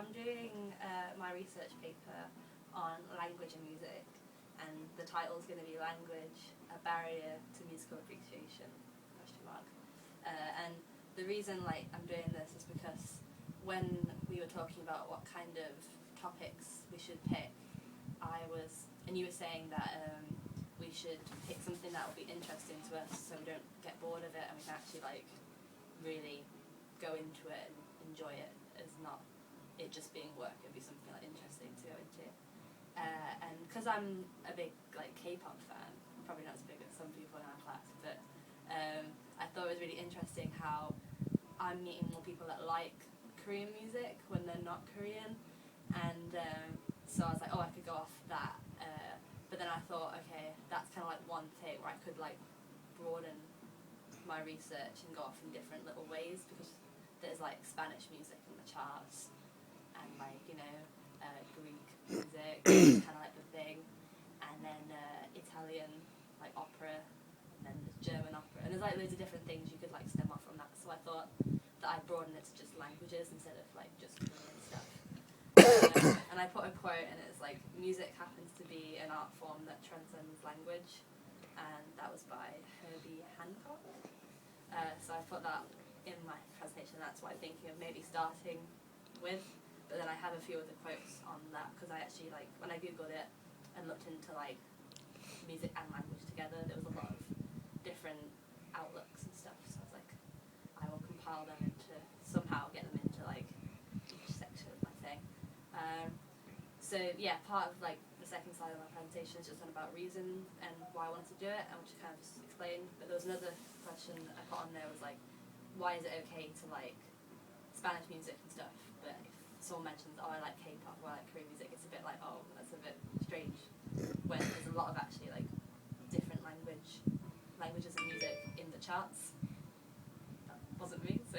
I'm doing my research paper on language and music, and the title is going to be Language, a Barrier to Musical Appreciation, question mark. And the reason I'm doing this is because when we were talking about what kind of topics we should pick, and you were saying that we should pick something that will be interesting to us so we don't get bored of it and we can actually really go into it and enjoy it as not it just being work. It'd be something interesting to go into. And because I'm a big K-pop fan, probably not as big as some people in our class, but I thought it was really interesting how I'm meeting more people that like Korean music when they're not Korean, and so I was like, oh, I could go off that, but then I thought, okay, that's kind of one thing where I could broaden my research and go off in different little ways, because there's Spanish music in the charts, and Greek music, kind of the thing, and then Italian opera, and then there's German opera, and there's loads of different things you could stem off from that. So I thought that I'd broaden it to just languages instead of just Korean stuff. And I put a quote, and it's music happens to be an art form that transcends language, and that was by Herbie Hancock. So I put that in my presentation. That's what I'm thinking of maybe starting with. But then I have a few other quotes on that, because I actually when I googled it and looked into music and language together, there was a lot of different outlooks and stuff. So I was I will compile them into somehow get them into each section of my thing. So yeah, part of the second slide of my presentation is just on about reason and why I wanted to do it, and which I kind of just explained. But there was another question I put on there was why is it okay to Spanish music and stuff, but if someone mentions, oh, I like K-pop or I like Korean music, it's a bit oh, that's a bit strange, when there's a lot of actually different languages and music in the charts. That wasn't me, so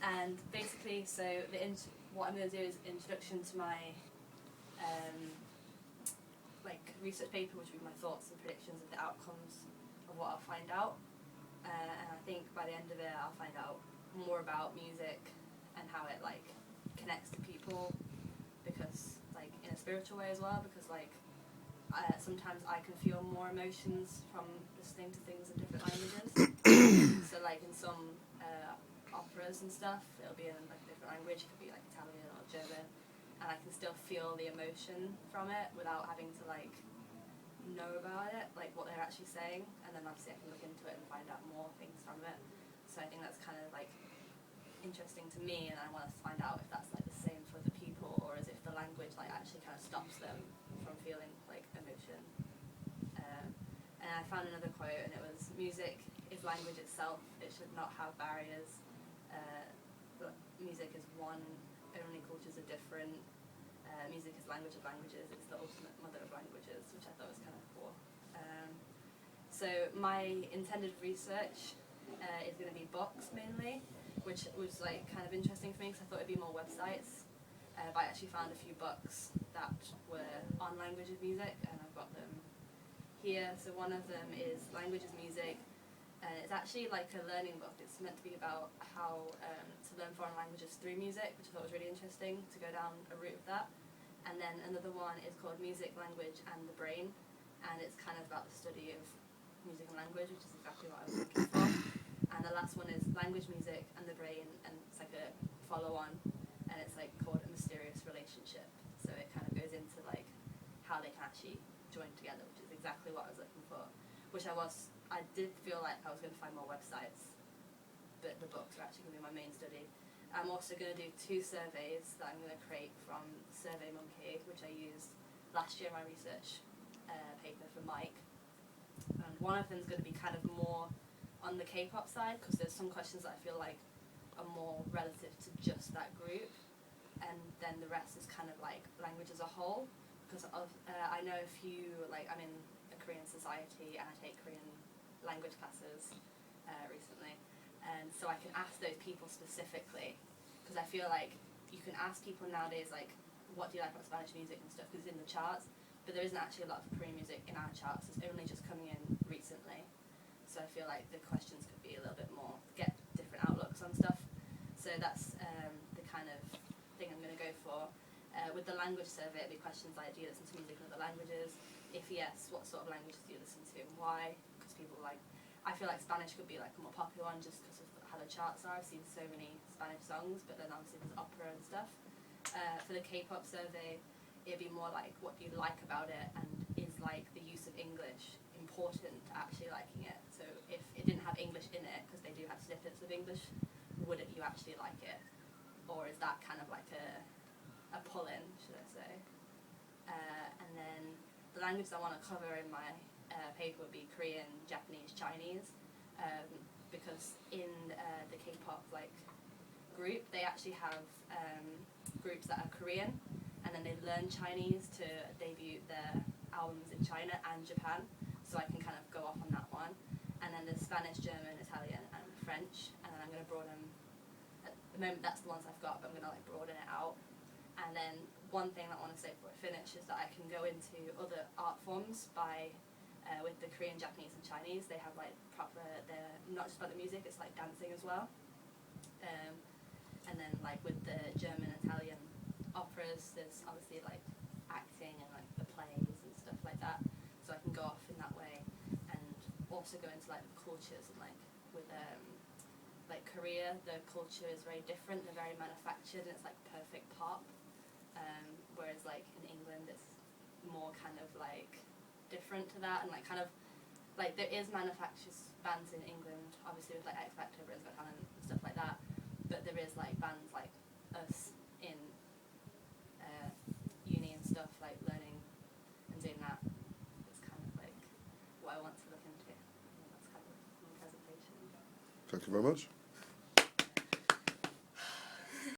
and basically, so what I'm going to do is introduction to my research paper, which will be my thoughts and predictions of the outcomes of what I'll find out, and I think by the end of it I'll find out more about music and how it connects to people, because in a spiritual way as well, because sometimes I can feel more emotions from listening to things in different languages. So in some operas and stuff, it'll be in a different language. It could be Italian or German, and I can still feel the emotion from it without having to know about it, what they're actually saying, and then obviously I can look into it and find out more things from it. So I think that's kind of interesting to me, and I want to find out if that's the same for the people, or as if the language actually kind of stops them from feeling emotion. And I found another quote, and it was, music is language itself, it should not have barriers. Music is one, only cultures are different. Music is language of languages, it's the ultimate mother of languages, which I thought was kind of cool. So my intended research is going to be books mainly, which was kind of interesting for me, because I thought it'd be more websites. But I actually found a few books that were on language of music, and I've got them here. So one of them is Language is Music, and it's actually a learning book. It's meant to be about how to learn foreign languages through music, which I thought was really interesting to go down a route of that. And then another one is called Music, Language and the Brain, and it's kind of about the study of music and language, which is exactly what I was looking for. And the last one is Language, Music and the Brain, and it's a follow-on, and it's called A Mysterious Relationship. So it kind of goes into how they can actually join together, which is exactly what I was looking for. Which I did feel I was going to find more websites, but the books are actually going to be my main study. I'm also going to do 2 surveys that I'm going to create from SurveyMonkey, which I used last year in my research paper for Mike. And one of them is going to be kind of more on the K-pop side, because there's some questions that I feel are more relative to just that group, and then the rest is kind of language as a whole, because I know a few, I'm in a Korean society and I take Korean language classes recently, and so I can ask those people specifically, because I feel you can ask people nowadays what do you like about Spanish music and stuff, because it's in the charts, but there isn't actually a lot of Korean music in our charts. It's only just coming in recently, so I feel the questions could be a little bit more, get different outlooks on stuff. So that's the kind of go for. With the language survey, it'd be questions like, do you listen to music in other languages? If yes, what sort of languages do you listen to and why? Because people like, I feel like Spanish could be like a more popular one just because of how the charts are. I've seen so many Spanish songs, but then obviously there's opera and stuff. For the K-pop survey, it'd be more like, what do you like about it, and is like the use of English important to actually liking it? So if it didn't have English in it, because they do have snippets of English, would you actually like it? Or is that kind of like a pull-in, should I say? And then the languages I want to cover in my paper would be Korean, Japanese, Chinese, because in the K-pop like group, they actually have groups that are Korean, and then they learn Chinese to debut their albums in China and Japan, so I can kind of go off on that one. And then there's Spanish, German, Italian, and French, and then I'm going to broaden, at the moment that's the ones I've got, but I'm going to like broaden it out. And then one thing that I want to say before I finish is that I can go into other art forms by, with the Korean, Japanese and Chinese, they have like proper, they're not just about the music, it's like dancing as well. And then like with the German, Italian operas, there's obviously like acting and like the plays and stuff like that. So I can go off in that way and also go into like the cultures and like with like Korea, the culture is very different, they're very manufactured and it's like perfect pop. Whereas like in England it's more kind of like different to that, and like kind of like there is manufactured bands in England, obviously with like X Factor, Britain's Got Talent and stuff like that, but there is like bands like us in uni and stuff, like learning and doing that. It's kind of like what I want to look into. And that's kind of my presentation. Thank you very much.